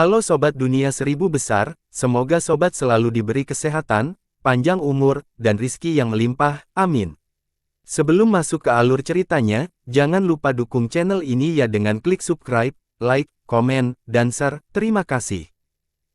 Halo Sobat Dunia Seribu Besar, semoga Sobat selalu diberi kesehatan, panjang umur, dan rizki yang melimpah, amin. Sebelum masuk ke alur ceritanya, jangan lupa dukung channel ini ya dengan klik subscribe, like, komen, dan share, terima kasih.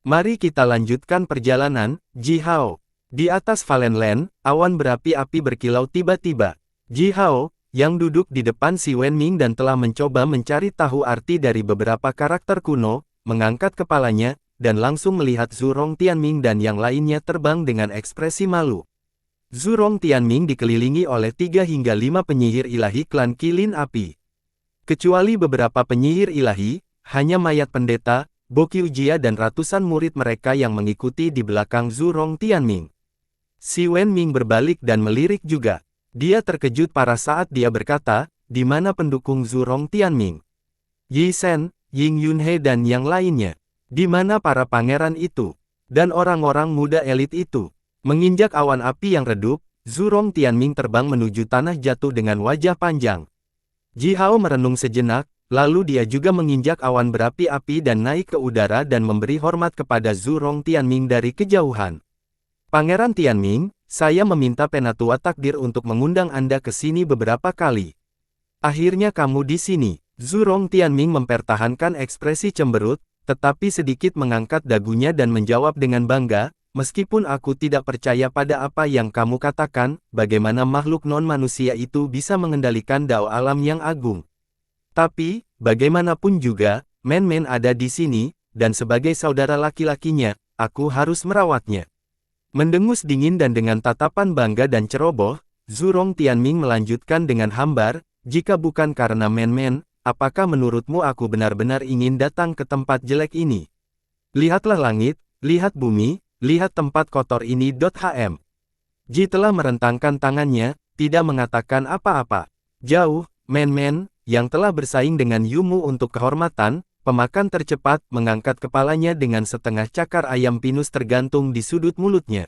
Mari kita lanjutkan perjalanan, Ji Hao. Di atas Valenland, awan berapi-api berkilau tiba-tiba. Ji Hao, yang duduk di depan Si Wenming dan telah mencoba mencari tahu arti dari beberapa karakter kuno, mengangkat kepalanya, dan langsung melihat Zhurong Tianming dan yang lainnya terbang dengan ekspresi malu. Zhurong Tianming dikelilingi oleh 3 hingga 5 penyihir ilahi klan Kilin Api. Kecuali beberapa penyihir ilahi, hanya mayat pendeta, Bokyujia dan ratusan murid mereka yang mengikuti di belakang Zhurong Tianming. Si Wenming berbalik dan melirik juga. Dia terkejut pada saat dia berkata, di mana pendukung Zhurong Tianming? Yi Shen, Ying Yunhe dan yang lainnya. Di mana para pangeran itu? Dan orang-orang muda elit itu? Menginjak awan api yang redup, Zhurong Tianming terbang menuju tanah jatuh dengan wajah panjang. Ji Hao merenung sejenak, lalu dia juga menginjak awan berapi-api dan naik ke udara dan memberi hormat kepada Zhurong Tianming dari kejauhan. Pangeran Tianming, saya meminta Penatua Takdir untuk mengundang Anda ke sini beberapa kali. Akhirnya kamu di sini. Zhurong Tianming mempertahankan ekspresi cemberut, tetapi sedikit mengangkat dagunya dan menjawab dengan bangga, meskipun aku tidak percaya pada apa yang kamu katakan, bagaimana makhluk non-manusia itu bisa mengendalikan dao alam yang agung. Tapi, bagaimanapun juga, Men-Men ada di sini, dan sebagai saudara laki-lakinya, aku harus merawatnya. Mendengus dingin dan dengan tatapan bangga dan ceroboh, Zhurong Tianming melanjutkan dengan hambar, jika bukan karena Men-Men, apakah menurutmu aku benar-benar ingin datang ke tempat jelek ini? Lihatlah langit, lihat bumi, lihat tempat kotor ini. Ji telah merentangkan tangannya, tidak mengatakan apa-apa. Jauh, Men-Men, yang telah bersaing dengan Yumu untuk kehormatan, pemakan tercepat, mengangkat kepalanya dengan setengah cakar ayam pinus tergantung di sudut mulutnya.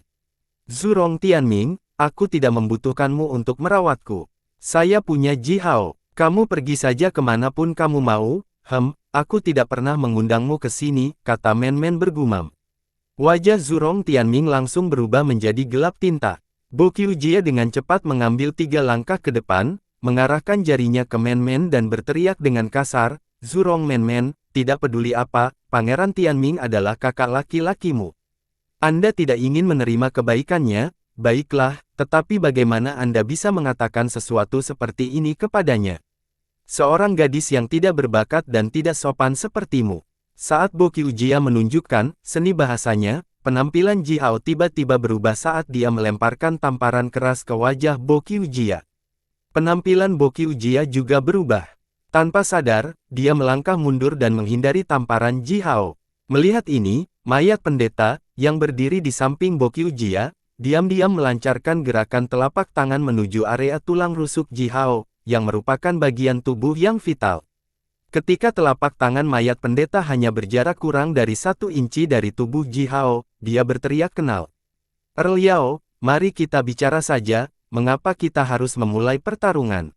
Zhurong Tianming, aku tidak membutuhkanmu untuk merawatku. Saya punya Ji Hao. Kamu pergi saja kemanapun kamu mau, aku tidak pernah mengundangmu ke sini, kata Men-Men bergumam. Wajah Zhurong Tianming langsung berubah menjadi gelap tinta. Bokyujia dengan cepat mengambil 3 langkah ke depan, mengarahkan jarinya ke Men-Men dan berteriak dengan kasar, Zhurong Men-Men, tidak peduli apa, Pangeran Tianming adalah kakak laki-lakimu. Anda tidak ingin menerima kebaikannya, baiklah, tetapi bagaimana Anda bisa mengatakan sesuatu seperti ini kepadanya? Seorang gadis yang tidak berbakat dan tidak sopan sepertimu. Saat Bokyujia menunjukkan seni bahasanya, penampilan Ji Hao tiba-tiba berubah saat dia melemparkan tamparan keras ke wajah Bokyujia. Penampilan Bokyujia juga berubah. Tanpa sadar, dia melangkah mundur dan menghindari tamparan Ji Hao. Melihat ini, mayat pendeta, yang berdiri di samping Bokyujia, diam-diam melancarkan gerakan telapak tangan menuju area tulang rusuk Ji Hao, yang merupakan bagian tubuh yang vital. Ketika telapak tangan mayat pendeta hanya berjarak kurang dari 1 inci dari tubuh Ji Hao, dia berteriak kenal. Liao, mari kita bicara saja, mengapa kita harus memulai pertarungan?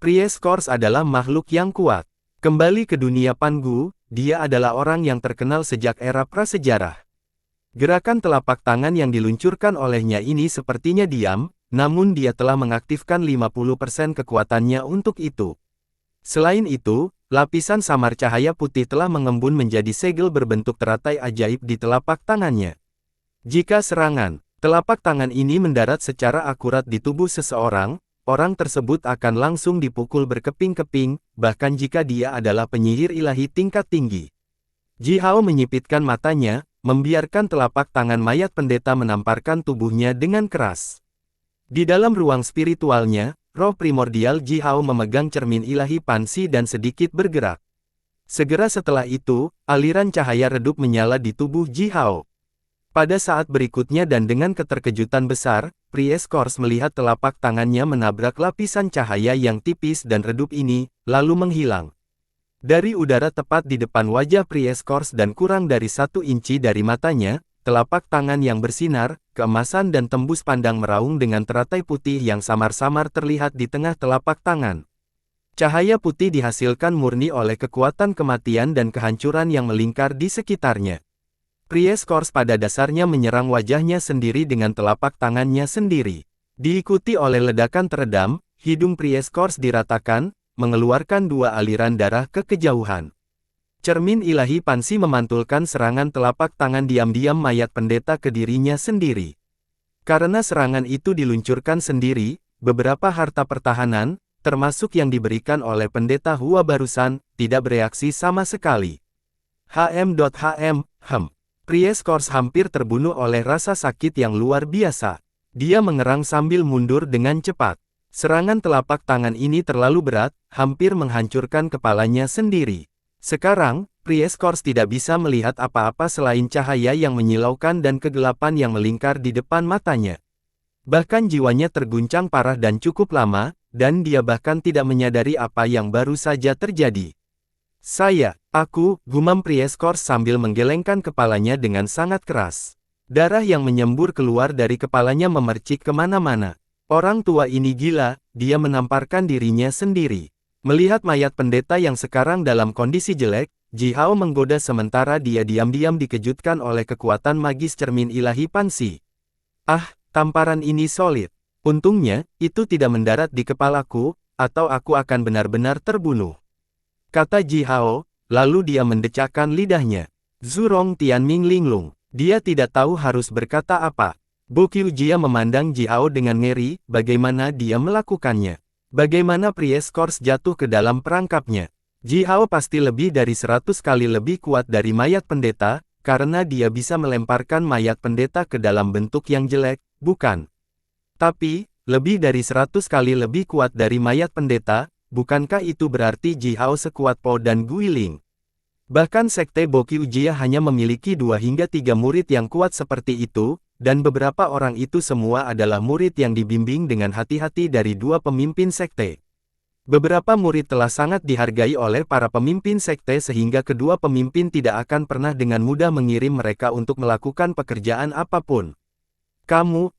Priest Kors adalah makhluk yang kuat. Kembali ke dunia Pangu, dia adalah orang yang terkenal sejak era prasejarah. Gerakan telapak tangan yang diluncurkan olehnya ini sepertinya diam, namun dia telah mengaktifkan 50% kekuatannya untuk itu. Selain itu, lapisan samar cahaya putih telah mengembun menjadi segel berbentuk teratai ajaib di telapak tangannya. Jika serangan, telapak tangan ini mendarat secara akurat di tubuh seseorang, orang tersebut akan langsung dipukul berkeping-keping, bahkan jika dia adalah penyihir ilahi tingkat tinggi. Ji Hao menyipitkan matanya, membiarkan telapak tangan mayat pendeta menamparkan tubuhnya dengan keras. Di dalam ruang spiritualnya, roh primordial Ji Hao memegang cermin ilahi Pansi dan sedikit bergerak. Segera setelah itu, aliran cahaya redup menyala di tubuh Ji Hao. Pada saat berikutnya dan dengan keterkejutan besar, Priest Kors melihat telapak tangannya menabrak lapisan cahaya yang tipis dan redup ini, lalu menghilang. Dari udara tepat di depan wajah Priest Kors dan kurang dari 1 inci dari matanya, telapak tangan yang bersinar, keemasan dan tembus pandang meraung dengan teratai putih yang samar-samar terlihat di tengah telapak tangan. Cahaya putih dihasilkan murni oleh kekuatan kematian dan kehancuran yang melingkar di sekitarnya. Prieskors pada dasarnya menyerang wajahnya sendiri dengan telapak tangannya sendiri. Diikuti oleh ledakan teredam, hidung Prieskors diratakan, mengeluarkan 2 aliran darah ke kejauhan. Cermin ilahi Pansi memantulkan serangan telapak tangan diam-diam mayat pendeta ke dirinya sendiri. Karena serangan itu diluncurkan sendiri, beberapa harta pertahanan, termasuk yang diberikan oleh pendeta Hua barusan, tidak bereaksi sama sekali. Prieskors hampir terbunuh oleh rasa sakit yang luar biasa. Dia mengerang sambil mundur dengan cepat. Serangan telapak tangan ini terlalu berat, hampir menghancurkan kepalanya sendiri. Sekarang, Prieskors tidak bisa melihat apa-apa selain cahaya yang menyilaukan dan kegelapan yang melingkar di depan matanya. Bahkan jiwanya terguncang parah dan cukup lama, dan dia bahkan tidak menyadari apa yang baru saja terjadi. Gumam Prieskors sambil menggelengkan kepalanya dengan sangat keras. Darah yang menyembur keluar dari kepalanya memercik kemana-mana. Orang tua ini gila, dia menamparkan dirinya sendiri. Melihat mayat pendeta yang sekarang dalam kondisi jelek, Ji Hao menggoda sementara dia diam-diam dikejutkan oleh kekuatan magis cermin ilahi Pansi. Tamparan ini solid. Untungnya, itu tidak mendarat di kepalaku, atau aku akan benar-benar terbunuh. Kata Ji Hao, lalu dia mendecakkan lidahnya. Zurong Tianming linglung. Dia tidak tahu harus berkata apa. Bo Qiujia memandang Ji Hao dengan ngeri, bagaimana dia melakukannya. Bagaimana Prieskors jatuh ke dalam perangkapnya. Ji Hao pasti lebih dari 100 kali lebih kuat dari mayat pendeta, karena dia bisa melemparkan mayat pendeta ke dalam bentuk yang jelek, bukan? Tapi, lebih dari 100 kali lebih kuat dari mayat pendeta, bukankah itu berarti Ji Hao sekuat Po dan Guiling? Bahkan sekte Bo Qiujia hanya memiliki 2 hingga 3 murid yang kuat seperti itu, dan beberapa orang itu semua adalah murid yang dibimbing dengan hati-hati dari 2 pemimpin sekte. Beberapa murid telah sangat dihargai oleh para pemimpin sekte sehingga kedua pemimpin tidak akan pernah dengan mudah mengirim mereka untuk melakukan pekerjaan apapun.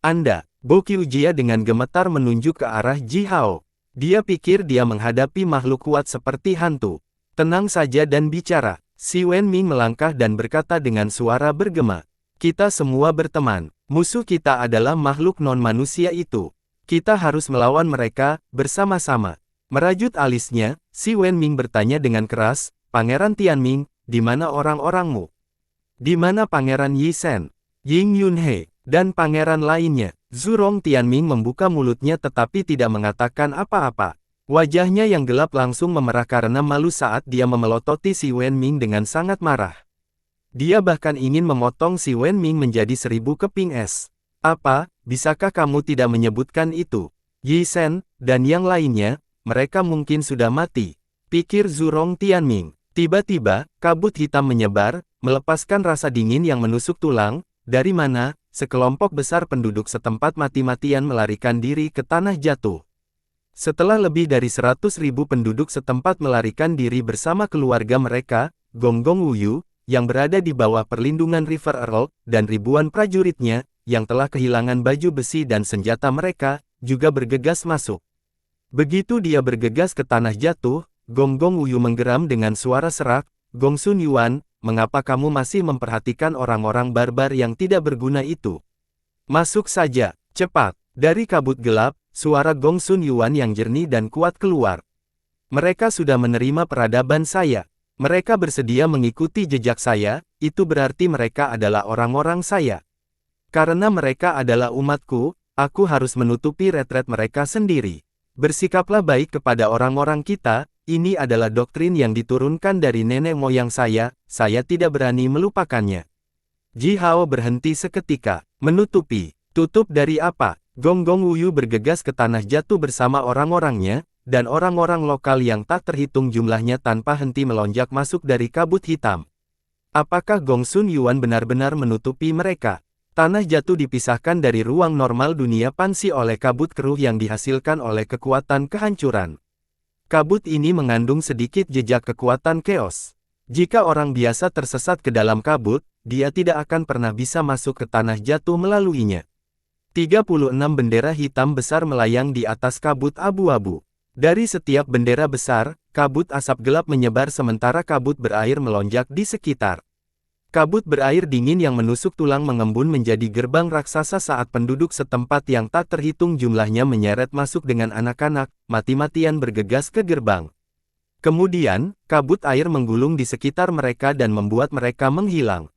Anda, Bo Qiujia dengan gemetar menunjuk ke arah Ji Hao. Dia pikir dia menghadapi makhluk kuat seperti hantu. Tenang saja dan bicara. Si Wenming melangkah dan berkata dengan suara bergema. Kita semua berteman. Musuh kita adalah makhluk non-manusia itu. Kita harus melawan mereka, bersama-sama. Merajut alisnya, si Wenming bertanya dengan keras, Pangeran Tianming, di mana orang-orangmu? Di mana Pangeran Yi Shen, Ying Yunhe, dan pangeran lainnya? Zurong Tianming membuka mulutnya tetapi tidak mengatakan apa-apa. Wajahnya yang gelap langsung memerah karena malu saat dia memelototi si Wenming dengan sangat marah. Dia bahkan ingin memotong si Wenming menjadi 1000 keping es. Bisakah kamu tidak menyebutkan itu? Yi Shen, dan yang lainnya, mereka mungkin sudah mati. Pikir Zurong Tianming. Tiba-tiba, kabut hitam menyebar, melepaskan rasa dingin yang menusuk tulang. Dari mana, sekelompok besar penduduk setempat mati-matian melarikan diri ke tanah jatuh. Setelah lebih dari 100.000 penduduk setempat melarikan diri bersama keluarga mereka, Gonggong Wuyu, yang berada di bawah perlindungan River Earl, dan ribuan prajuritnya, yang telah kehilangan baju besi dan senjata mereka, juga bergegas masuk. Begitu dia bergegas ke tanah jatuh, Gonggong Wuyu menggeram dengan suara serak, Gongsun Yuan, mengapa kamu masih memperhatikan orang-orang barbar yang tidak berguna itu? Masuk saja, cepat. Dari kabut gelap, suara Gongsun Yuan yang jernih dan kuat keluar. Mereka sudah menerima peradaban saya. Mereka bersedia mengikuti jejak saya, itu berarti mereka adalah orang-orang saya. Karena mereka adalah umatku, aku harus menutupi retret mereka sendiri. Bersikaplah baik kepada orang-orang kita, ini adalah doktrin yang diturunkan dari nenek moyang saya tidak berani melupakannya. Ji Hao berhenti seketika. Menutupi. Tutup dari apa? Gonggong Wuyu bergegas ke tanah jatuh bersama orang-orangnya, dan orang-orang lokal yang tak terhitung jumlahnya tanpa henti melonjak masuk dari kabut hitam. Apakah Gongsun Yuan benar-benar menutupi mereka? Tanah jatuh dipisahkan dari ruang normal dunia Pansi oleh kabut keruh yang dihasilkan oleh kekuatan kehancuran. Kabut ini mengandung sedikit jejak kekuatan chaos. Jika orang biasa tersesat ke dalam kabut, dia tidak akan pernah bisa masuk ke tanah jatuh melaluinya. 36 bendera hitam besar melayang di atas kabut abu-abu. Dari setiap bendera besar, kabut asap gelap menyebar sementara kabut berair melonjak di sekitar. Kabut berair dingin yang menusuk tulang mengembun menjadi gerbang raksasa saat penduduk setempat yang tak terhitung jumlahnya menyeret masuk dengan anak-anak, mati-matian bergegas ke gerbang. Kemudian, kabut air menggulung di sekitar mereka dan membuat mereka menghilang.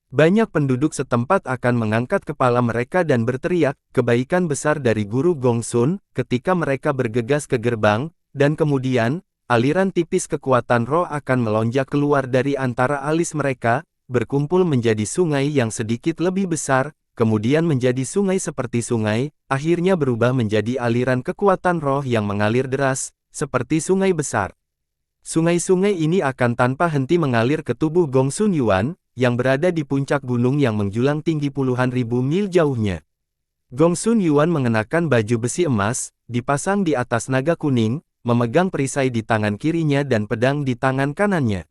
Banyak penduduk setempat akan mengangkat kepala mereka dan berteriak, kebaikan besar dari Guru Gongsun, ketika mereka bergegas ke gerbang, dan kemudian, aliran tipis kekuatan roh akan melonjak keluar dari antara alis mereka, berkumpul menjadi sungai yang sedikit lebih besar, kemudian menjadi sungai seperti sungai, akhirnya berubah menjadi aliran kekuatan roh yang mengalir deras, seperti sungai besar. Sungai-sungai ini akan tanpa henti mengalir ke tubuh Gongsun Yuan, yang berada di puncak gunung yang menjulang tinggi puluhan ribu mil jauhnya. Gongsun Yuan mengenakan baju besi emas, dipasang di atas naga kuning, memegang perisai di tangan kirinya dan pedang di tangan kanannya.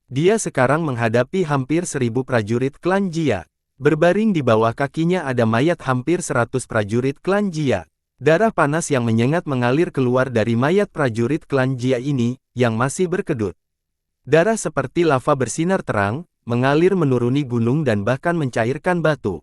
Dia sekarang menghadapi hampir 1000 prajurit klan Jia. Berbaring di bawah kakinya ada mayat hampir 100 prajurit klan Jia. Darah panas yang menyengat mengalir keluar dari mayat prajurit klan Jia ini, yang masih berkedut. Darah seperti lava bersinar terang, mengalir menuruni gunung dan bahkan mencairkan batu.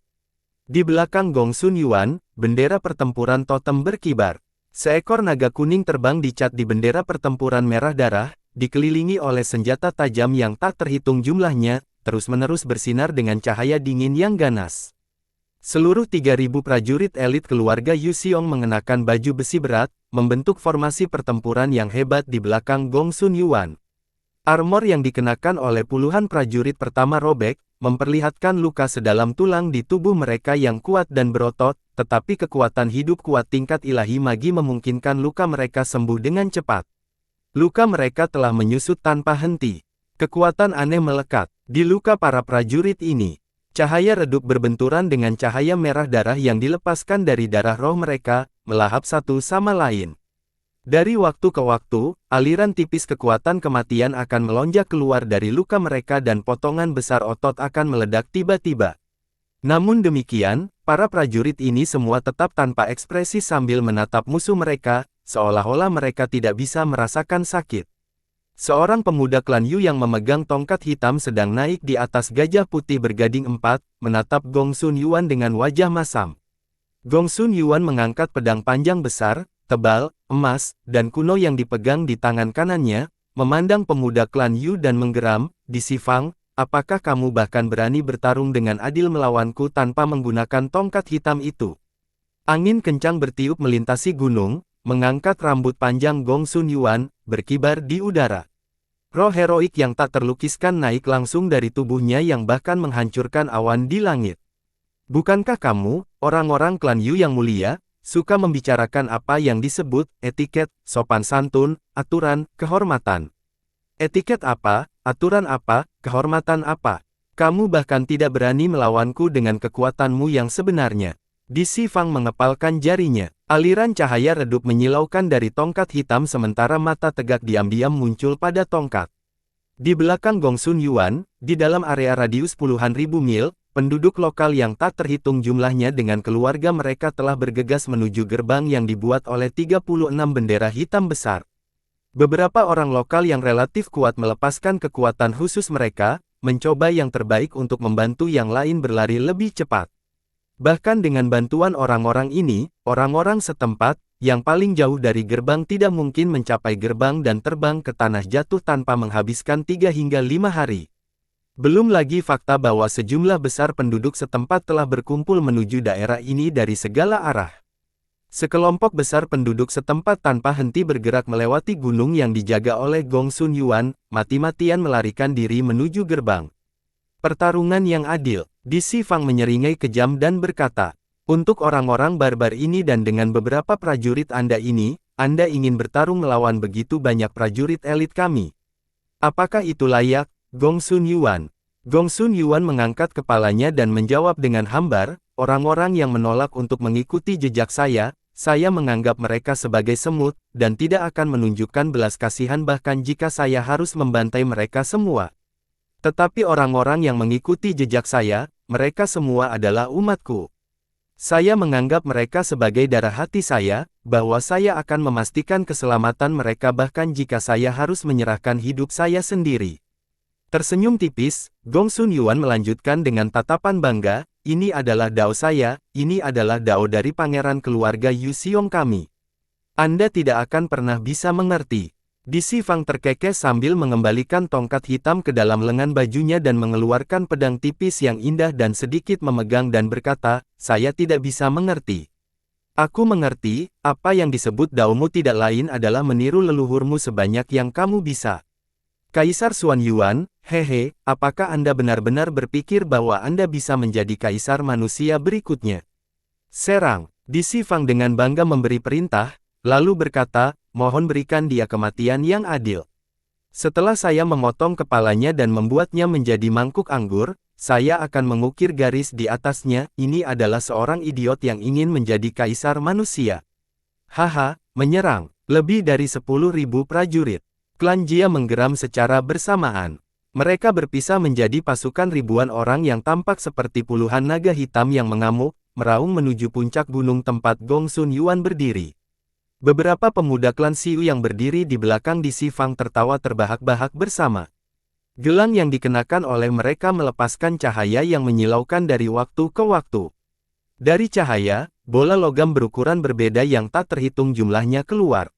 Di belakang Gongsun Yuan, bendera pertempuran totem berkibar. Seekor naga kuning terbang dicat di bendera pertempuran merah darah, dikelilingi oleh senjata tajam yang tak terhitung jumlahnya, terus-menerus bersinar dengan cahaya dingin yang ganas. Seluruh 3000 prajurit elit keluarga Yu Xiong mengenakan baju besi berat, membentuk formasi pertempuran yang hebat di belakang Gongsun Yuan. Armor yang dikenakan oleh puluhan prajurit pertama robek, memperlihatkan luka sedalam tulang di tubuh mereka yang kuat dan berotot, tetapi kekuatan hidup kuat tingkat ilahi magi memungkinkan luka mereka sembuh dengan cepat. Luka mereka telah menyusut tanpa henti. Kekuatan aneh melekat di luka para prajurit ini. Cahaya redup berbenturan dengan cahaya merah darah yang dilepaskan dari darah roh mereka, melahap satu sama lain. Dari waktu ke waktu, aliran tipis kekuatan kematian akan melonjak keluar dari luka mereka dan potongan besar otot akan meledak tiba-tiba. Namun demikian, para prajurit ini semua tetap tanpa ekspresi sambil menatap musuh mereka, seolah-olah mereka tidak bisa merasakan sakit. Seorang pemuda klan Yu yang memegang tongkat hitam sedang naik di atas gajah putih bergading 4, menatap Gongsun Yuan dengan wajah masam. Gongsun Yuan mengangkat pedang panjang besar, tebal, emas, dan kuno yang dipegang di tangan kanannya, memandang pemuda klan Yu dan menggeram, "Di Sifang, apakah kamu bahkan berani bertarung dengan adil melawanku tanpa menggunakan tongkat hitam itu?" Angin kencang bertiup melintasi gunung, mengangkat rambut panjang Gongsun Yuan, berkibar di udara. Roh heroik yang tak terlukiskan naik langsung dari tubuhnya yang bahkan menghancurkan awan di langit. "Bukankah kamu, orang-orang klan Yu yang mulia, suka membicarakan apa yang disebut etiket, sopan santun, aturan, kehormatan? Etiket apa, aturan apa, kehormatan apa? Kamu bahkan tidak berani melawanku dengan kekuatanmu yang sebenarnya." Di Sifang mengepalkan jarinya. Aliran cahaya redup menyilaukan dari tongkat hitam sementara mata tegak diam-diam muncul pada tongkat. Di belakang Gongsun Yuan, di dalam area radius puluhan ribu mil, penduduk lokal yang tak terhitung jumlahnya dengan keluarga mereka telah bergegas menuju gerbang yang dibuat oleh 36 bendera hitam besar. Beberapa orang lokal yang relatif kuat melepaskan kekuatan khusus mereka, mencoba yang terbaik untuk membantu yang lain berlari lebih cepat. Bahkan dengan bantuan orang-orang ini, orang-orang setempat, yang paling jauh dari gerbang tidak mungkin mencapai gerbang dan terbang ke tanah jatuh tanpa menghabiskan 3 hingga 5 hari. Belum lagi fakta bahwa sejumlah besar penduduk setempat telah berkumpul menuju daerah ini dari segala arah. Sekelompok besar penduduk setempat tanpa henti bergerak melewati gunung yang dijaga oleh Gongsun Yuan, mati-matian melarikan diri menuju gerbang. Pertarungan yang adil. Di Sifang menyeringai kejam dan berkata, "Untuk orang-orang barbar ini dan dengan beberapa prajurit Anda ini, Anda ingin bertarung melawan begitu banyak prajurit elit kami. Apakah itu layak, Gongsun Yuan?" Gongsun Yuan mengangkat kepalanya dan menjawab dengan hambar, "Orang-orang yang menolak untuk mengikuti jejak saya menganggap mereka sebagai semut, dan tidak akan menunjukkan belas kasihan bahkan jika saya harus membantai mereka semua. Tetapi orang-orang yang mengikuti jejak saya, mereka semua adalah umatku. Saya menganggap mereka sebagai darah hati saya, bahwa saya akan memastikan keselamatan mereka bahkan jika saya harus menyerahkan hidup saya sendiri. Tersenyum tipis, Gong Sun Yuan melanjutkan dengan tatapan bangga, ini adalah dao saya, ini adalah dao dari pangeran keluarga Yu Xiong kami. Anda tidak akan pernah bisa mengerti. Di Si Fang terkekeh sambil mengembalikan tongkat hitam ke dalam lengan bajunya dan mengeluarkan pedang tipis yang indah dan sedikit memegang dan berkata, saya tidak bisa mengerti. Aku mengerti, apa yang disebut daomu tidak lain adalah meniru leluhurmu sebanyak yang kamu bisa. Kaisar Xuan Yuan, hehe, apakah Anda benar-benar berpikir bahwa Anda bisa menjadi kaisar manusia berikutnya? Serang, Di Si Fang dengan bangga memberi perintah, lalu berkata, mohon berikan dia kematian yang adil. Setelah saya memotong kepalanya dan membuatnya menjadi mangkuk anggur, saya akan mengukir garis di atasnya, ini adalah seorang idiot yang ingin menjadi kaisar manusia. Haha, menyerang, lebih dari 10.000 prajurit. Klan Jia menggeram secara bersamaan. Mereka berpisah menjadi pasukan ribuan orang yang tampak seperti puluhan naga hitam yang mengamuk, meraung menuju puncak gunung tempat Gong Sun Yuan berdiri. Beberapa pemuda klan Xiu yang berdiri di belakang Di Si Fang tertawa terbahak-bahak bersama. Gelang yang dikenakan oleh mereka melepaskan cahaya yang menyilaukan dari waktu ke waktu. Dari cahaya, bola logam berukuran berbeda yang tak terhitung jumlahnya keluar.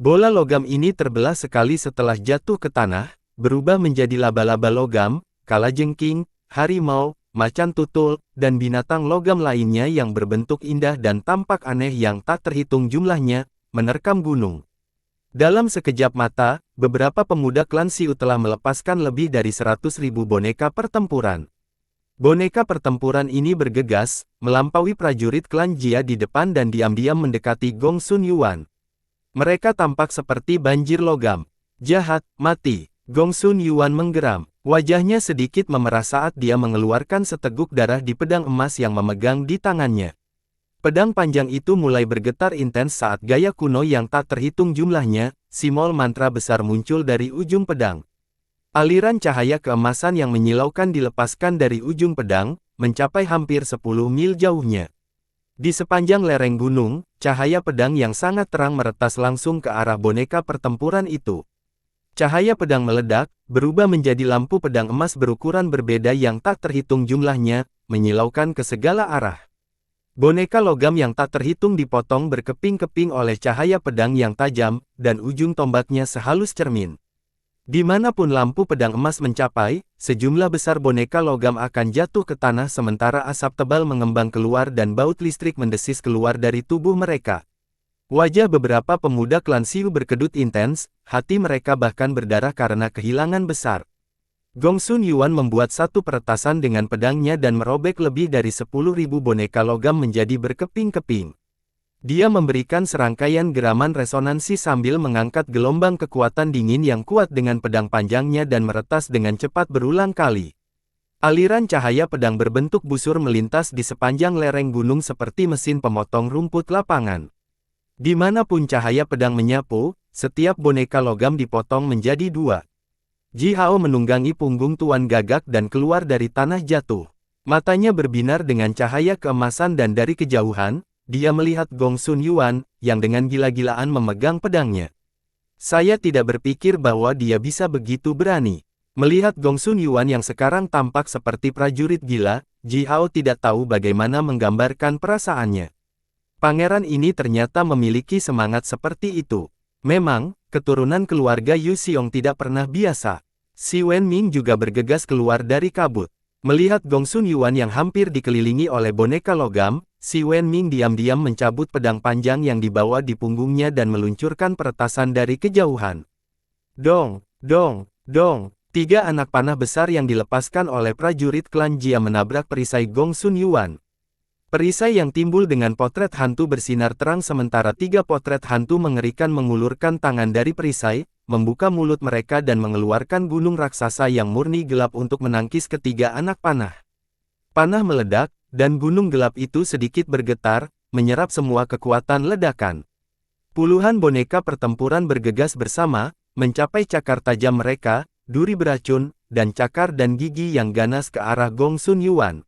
Bola logam ini terbelah sekali setelah jatuh ke tanah, berubah menjadi laba-laba logam, kalajengking, harimau, macan tutul, dan binatang logam lainnya yang berbentuk indah dan tampak aneh yang tak terhitung jumlahnya, menerkam gunung. Dalam sekejap mata, beberapa pemuda klan Xiu telah melepaskan lebih dari 100.000 boneka pertempuran. Boneka pertempuran ini bergegas, melampaui prajurit klan Jia di depan dan diam-diam mendekati Gong Sun Yuan. Mereka tampak seperti banjir logam. Jahat, mati. Gong Sun Yuan menggeram. Wajahnya sedikit memerah saat dia mengeluarkan seteguk darah di pedang emas yang memegang di tangannya. Pedang panjang itu mulai bergetar intens saat gaya kuno yang tak terhitung jumlahnya, simbol mantra besar muncul dari ujung pedang. Aliran cahaya keemasan yang menyilaukan dilepaskan dari ujung pedang, mencapai hampir 10 mil jauhnya. Di sepanjang lereng gunung, cahaya pedang yang sangat terang meretas langsung ke arah boneka pertempuran itu. Cahaya pedang meledak, berubah menjadi lampu pedang emas berukuran berbeda yang tak terhitung jumlahnya, menyilaukan ke segala arah. Boneka logam yang tak terhitung dipotong berkeping-keping oleh cahaya pedang yang tajam, dan ujung tombaknya sehalus cermin. Dimanapun lampu pedang emas mencapai, sejumlah besar boneka logam akan jatuh ke tanah sementara asap tebal mengembang keluar dan baut listrik mendesis keluar dari tubuh mereka. Wajah beberapa pemuda klan Xiu berkedut intens, hati mereka bahkan berdarah karena kehilangan besar. Gong Sun Yuan membuat satu peretasan dengan pedangnya dan merobek lebih dari 10.000 boneka logam menjadi berkeping-keping. Dia memberikan serangkaian geraman resonansi sambil mengangkat gelombang kekuatan dingin yang kuat dengan pedang panjangnya dan meretas dengan cepat berulang kali. Aliran cahaya pedang berbentuk busur melintas di sepanjang lereng gunung seperti mesin pemotong rumput lapangan. Dimanapun cahaya pedang menyapu, setiap boneka logam dipotong menjadi dua. Ji Hao menunggangi punggung Tuan Gagak dan keluar dari tanah jatuh. Matanya berbinar dengan cahaya keemasan dan dari kejauhan, dia melihat Gong Sun Yuan, yang dengan gila-gilaan memegang pedangnya. Saya tidak berpikir bahwa dia bisa begitu berani. Melihat Gong Sun Yuan yang sekarang tampak seperti prajurit gila, Ji Hao tidak tahu bagaimana menggambarkan perasaannya. Pangeran ini ternyata memiliki semangat seperti itu. Memang, keturunan keluarga Yu Xiong tidak pernah biasa. Si Wenming juga bergegas keluar dari kabut. Melihat Gong Sun Yuan yang hampir dikelilingi oleh boneka logam, Si Wenming diam-diam mencabut pedang panjang yang dibawa di punggungnya dan meluncurkan peretasan dari kejauhan. Dong, dong, dong. 3 anak panah besar yang dilepaskan oleh prajurit klan Jia menabrak perisai Gong Sun Yuan. Perisai yang timbul dengan potret hantu bersinar terang sementara 3 potret hantu mengerikan mengulurkan tangan dari perisai, membuka mulut mereka dan mengeluarkan gunung raksasa yang murni gelap untuk menangkis ketiga anak panah. Panah meledak, dan gunung gelap itu sedikit bergetar, menyerap semua kekuatan ledakan. Puluhan boneka pertempuran bergegas bersama, mencapai cakar tajam mereka, duri beracun, dan cakar dan gigi yang ganas ke arah Gong Sun Yuan.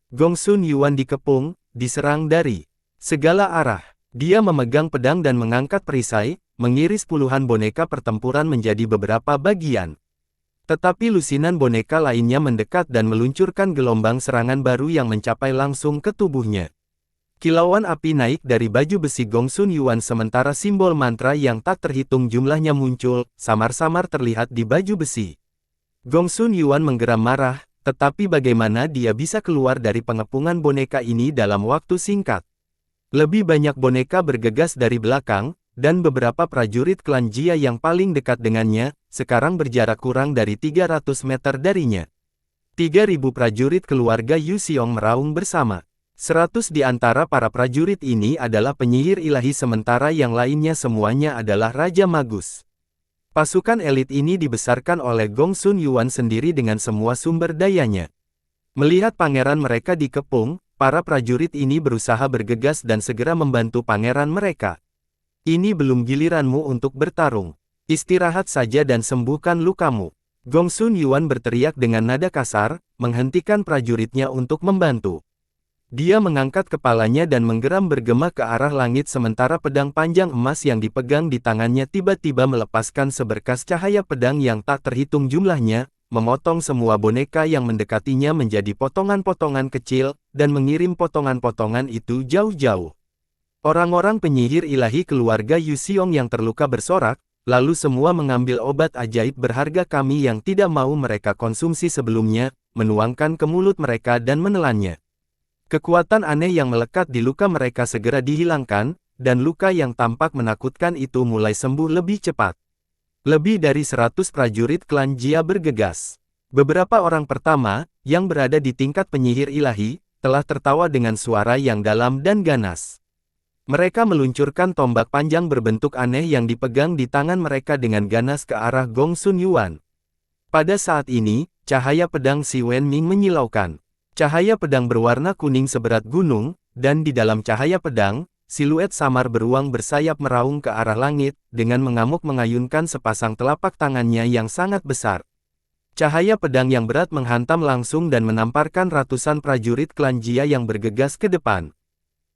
Gong Sun Yuan dikepung, diserang dari segala arah. Dia memegang pedang dan mengangkat perisai, mengiris puluhan boneka pertempuran menjadi beberapa bagian. Tetapi lusinan boneka lainnya mendekat dan meluncurkan gelombang serangan baru yang mencapai langsung ke tubuhnya. Kilauan api naik dari baju besi Gongsun Yuan sementara simbol mantra yang tak terhitung jumlahnya muncul, samar-samar terlihat di baju besi. Gongsun Yuan menggeram marah, tetapi bagaimana dia bisa keluar dari pengepungan boneka ini dalam waktu singkat? Lebih banyak boneka bergegas dari belakang, dan beberapa prajurit klan Jia yang paling dekat dengannya, sekarang berjarak kurang dari 300 meter darinya. 3.000 prajurit keluarga Yu Xiong meraung bersama. 100 di antara para prajurit ini adalah penyihir ilahi sementara yang lainnya semuanya adalah Raja Magus. Pasukan elit ini dibesarkan oleh Gongsun Yuan sendiri dengan semua sumber dayanya. Melihat pangeran mereka dikepung, para prajurit ini berusaha bergegas dan segera membantu pangeran mereka. Ini belum giliranmu untuk bertarung. Istirahat saja dan sembuhkan lukamu. Gongsun Yuan berteriak dengan nada kasar, menghentikan prajuritnya untuk membantu. Dia mengangkat kepalanya dan menggeram bergema ke arah langit sementara pedang panjang emas yang dipegang di tangannya tiba-tiba melepaskan seberkas cahaya pedang yang tak terhitung jumlahnya, memotong semua boneka yang mendekatinya menjadi potongan-potongan kecil, dan mengirim potongan-potongan itu jauh-jauh. Orang-orang penyihir ilahi keluarga Yu Xiong yang terluka bersorak, lalu semua mengambil obat ajaib berharga kami yang tidak mau mereka konsumsi sebelumnya, menuangkan ke mulut mereka dan menelannya. Kekuatan aneh yang melekat di luka mereka segera dihilangkan, dan luka yang tampak menakutkan itu mulai sembuh lebih cepat. Lebih dari 100 prajurit klan Jia bergegas. Beberapa orang pertama, yang berada di tingkat penyihir ilahi, telah tertawa dengan suara yang dalam dan ganas. Mereka meluncurkan tombak panjang berbentuk aneh yang dipegang di tangan mereka dengan ganas ke arah Gongsun Yuan. Pada saat ini, cahaya pedang Si Wenming menyilaukan. Cahaya pedang berwarna kuning seberat gunung, dan di dalam cahaya pedang, siluet samar beruang bersayap meraung ke arah langit, dengan mengamuk mengayunkan sepasang telapak tangannya yang sangat besar. Cahaya pedang yang berat menghantam langsung dan menamparkan ratusan prajurit klan Jia yang bergegas ke depan.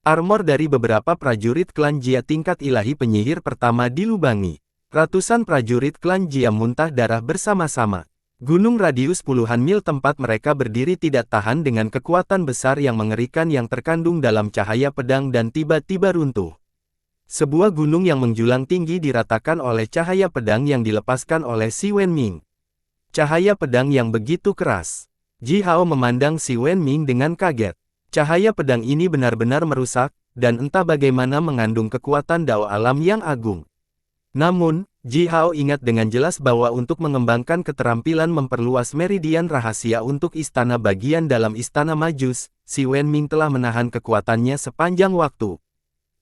Armor dari beberapa prajurit klan Jia tingkat ilahi penyihir pertama dilubangi. Ratusan prajurit klan Jia muntah darah bersama-sama. Gunung radius puluhan mil tempat mereka berdiri tidak tahan dengan kekuatan besar yang mengerikan yang terkandung dalam cahaya pedang dan tiba-tiba runtuh. Sebuah gunung yang menjulang tinggi diratakan oleh cahaya pedang yang dilepaskan oleh Si Wenming. Cahaya pedang yang begitu keras. Ji Hao memandang Si Wenming dengan kaget. Cahaya pedang ini benar-benar merusak, dan entah bagaimana mengandung kekuatan dao alam yang agung. Namun, Ji Hao ingat dengan jelas bahwa untuk mengembangkan keterampilan memperluas meridian rahasia untuk istana bagian dalam istana Majus, Si Wenming telah menahan kekuatannya sepanjang waktu.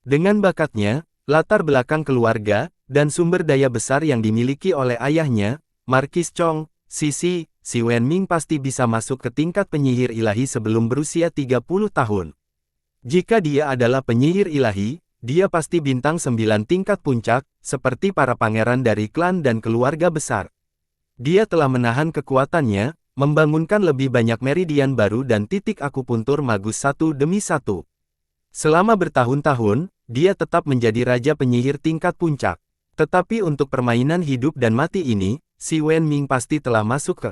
Dengan bakatnya, latar belakang keluarga, dan sumber daya besar yang dimiliki oleh ayahnya, Markis Chong, Si Wenming pasti bisa masuk ke tingkat penyihir ilahi sebelum berusia 30 tahun. Jika dia adalah penyihir ilahi, dia pasti bintang 9 tingkat puncak, seperti para pangeran dari klan dan keluarga besar. Dia telah menahan kekuatannya, membangunkan lebih banyak meridian baru dan titik akupuntur magus satu demi satu. Selama bertahun-tahun, dia tetap menjadi raja penyihir tingkat puncak. Tetapi untuk permainan hidup dan mati ini, Si Wenming pasti telah masuk ke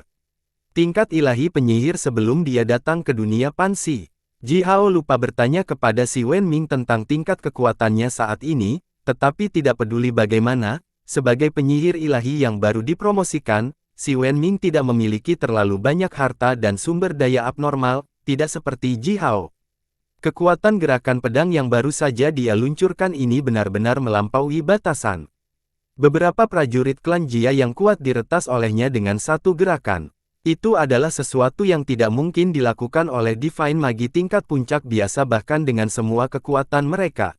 tingkat ilahi penyihir sebelum dia datang ke dunia Pansi. Ji Hao lupa bertanya kepada Si Wenming tentang tingkat kekuatannya saat ini, tetapi tidak peduli bagaimana, sebagai penyihir ilahi yang baru dipromosikan, Si Wenming tidak memiliki terlalu banyak harta dan sumber daya abnormal, tidak seperti Ji Hao. Kekuatan gerakan pedang yang baru saja dia luncurkan ini benar-benar melampaui batasan. Beberapa prajurit klan Jia yang kuat diretas olehnya dengan satu gerakan. Itu adalah sesuatu yang tidak mungkin dilakukan oleh Divine Magi tingkat puncak biasa bahkan dengan semua kekuatan mereka.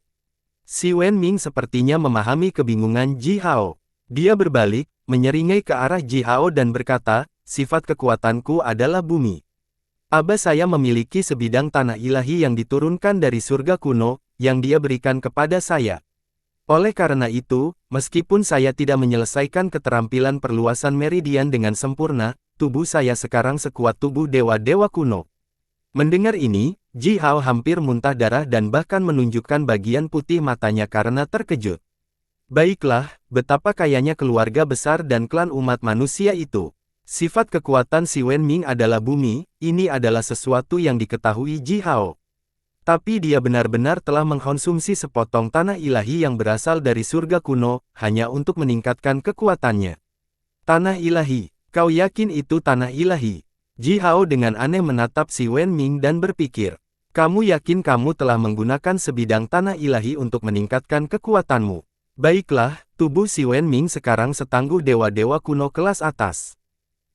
Si Wenming sepertinya memahami kebingungan Ji Hao. Dia berbalik, menyeringai ke arah Ji Hao dan berkata, sifat kekuatanku adalah bumi. Aba saya memiliki sebidang tanah ilahi yang diturunkan dari surga kuno, yang dia berikan kepada saya. Oleh karena itu, meskipun saya tidak menyelesaikan keterampilan perluasan meridian dengan sempurna, tubuh saya sekarang sekuat tubuh dewa-dewa kuno. Mendengar ini, Ji Hao hampir muntah darah dan bahkan menunjukkan bagian putih matanya karena terkejut. Baiklah, betapa kayanya keluarga besar dan klan umat manusia itu. Sifat kekuatan Si Wenming adalah bumi, ini adalah sesuatu yang diketahui Ji Hao. Tapi dia benar-benar telah mengkonsumsi sepotong tanah ilahi yang berasal dari surga kuno, hanya untuk meningkatkan kekuatannya. Tanah ilahi, kau yakin itu tanah ilahi? Ji Hao dengan aneh menatap Si Wenming dan berpikir, kamu yakin kamu telah menggunakan sebidang tanah ilahi untuk meningkatkan kekuatanmu? Baiklah, tubuh Si Wenming sekarang setangguh dewa-dewa kuno kelas atas.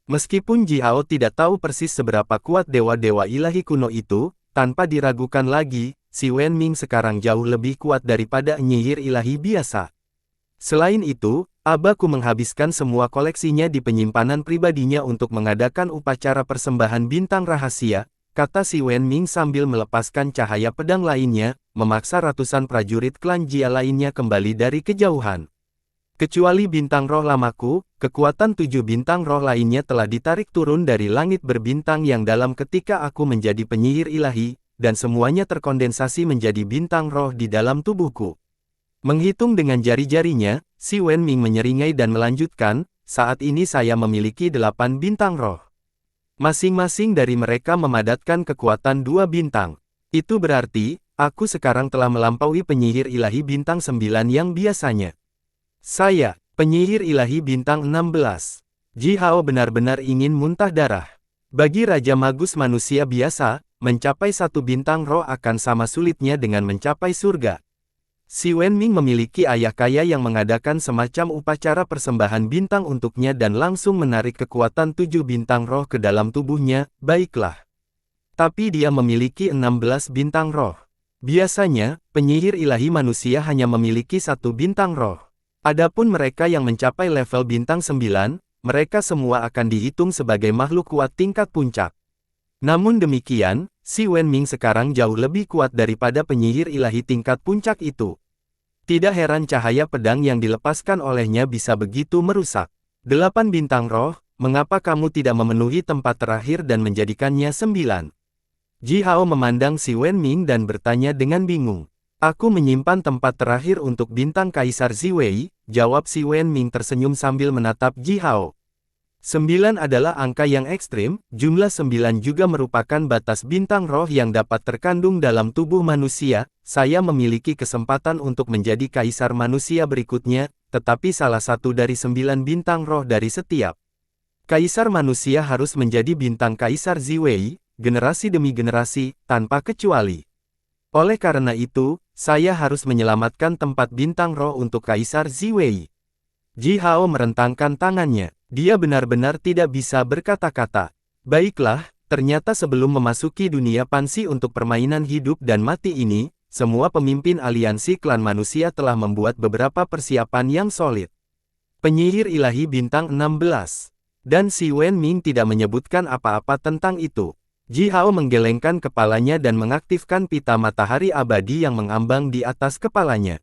Meskipun Ji Hao tidak tahu persis seberapa kuat dewa-dewa ilahi kuno itu, tanpa diragukan lagi, Si Wenming sekarang jauh lebih kuat daripada penyihir ilahi biasa. Selain itu, Abaku menghabiskan semua koleksinya di penyimpanan pribadinya untuk mengadakan upacara persembahan bintang rahasia, kata Si Wenming sambil melepaskan cahaya pedang lainnya, memaksa ratusan prajurit klan Jia lainnya kembali dari kejauhan. Kecuali bintang roh lamaku, kekuatan 7 bintang roh lainnya telah ditarik turun dari langit berbintang yang dalam ketika aku menjadi penyihir ilahi, dan semuanya terkondensasi menjadi bintang roh di dalam tubuhku. Menghitung dengan jari-jarinya, Si Wenming menyeringai dan melanjutkan, saat ini saya memiliki 8 bintang roh. Masing-masing dari mereka memadatkan kekuatan 2 bintang. Itu berarti, aku sekarang telah melampaui penyihir ilahi bintang 9 yang biasanya. Saya, penyihir ilahi bintang 16. Ji Hao benar-benar ingin muntah darah. Bagi Raja Magus manusia biasa, mencapai 1 bintang roh akan sama sulitnya dengan mencapai surga. Si Wenming memiliki ayah kaya yang mengadakan semacam upacara persembahan bintang untuknya dan langsung menarik kekuatan 7 bintang roh ke dalam tubuhnya, baiklah. Tapi dia memiliki 16 bintang roh. Biasanya, penyihir ilahi manusia hanya memiliki 1 bintang roh. Adapun mereka yang mencapai level bintang 9, mereka semua akan dihitung sebagai makhluk kuat tingkat puncak. Namun demikian, Si Wenming sekarang jauh lebih kuat daripada penyihir ilahi tingkat puncak itu. Tidak heran cahaya pedang yang dilepaskan olehnya bisa begitu merusak. 8 bintang roh, mengapa kamu tidak memenuhi tempat terakhir dan menjadikannya 9? Ji Hao memandang Si Wenming dan bertanya dengan bingung. Aku menyimpan tempat terakhir untuk bintang Kaisar Ziwei, jawab Si Wenming tersenyum sambil menatap Ji Hao. 9 adalah angka yang ekstrim, jumlah 9 juga merupakan batas bintang roh yang dapat terkandung dalam tubuh manusia. Saya memiliki kesempatan untuk menjadi Kaisar manusia berikutnya, tetapi salah satu dari 9 bintang roh dari setiap Kaisar manusia harus menjadi bintang Kaisar Ziwei, generasi demi generasi, tanpa kecuali. Oleh karena itu, saya harus menyelamatkan tempat bintang roh untuk Kaisar Ziwei. Ji Hao merentangkan tangannya. Dia benar-benar tidak bisa berkata-kata. Baiklah, ternyata sebelum memasuki dunia pansi untuk permainan hidup dan mati ini, semua pemimpin aliansi klan manusia telah membuat beberapa persiapan yang solid. Penyihir ilahi bintang 16. Dan Si Wenming tidak menyebutkan apa-apa tentang itu. Ji Hao menggelengkan kepalanya dan mengaktifkan pita matahari abadi yang mengambang di atas kepalanya.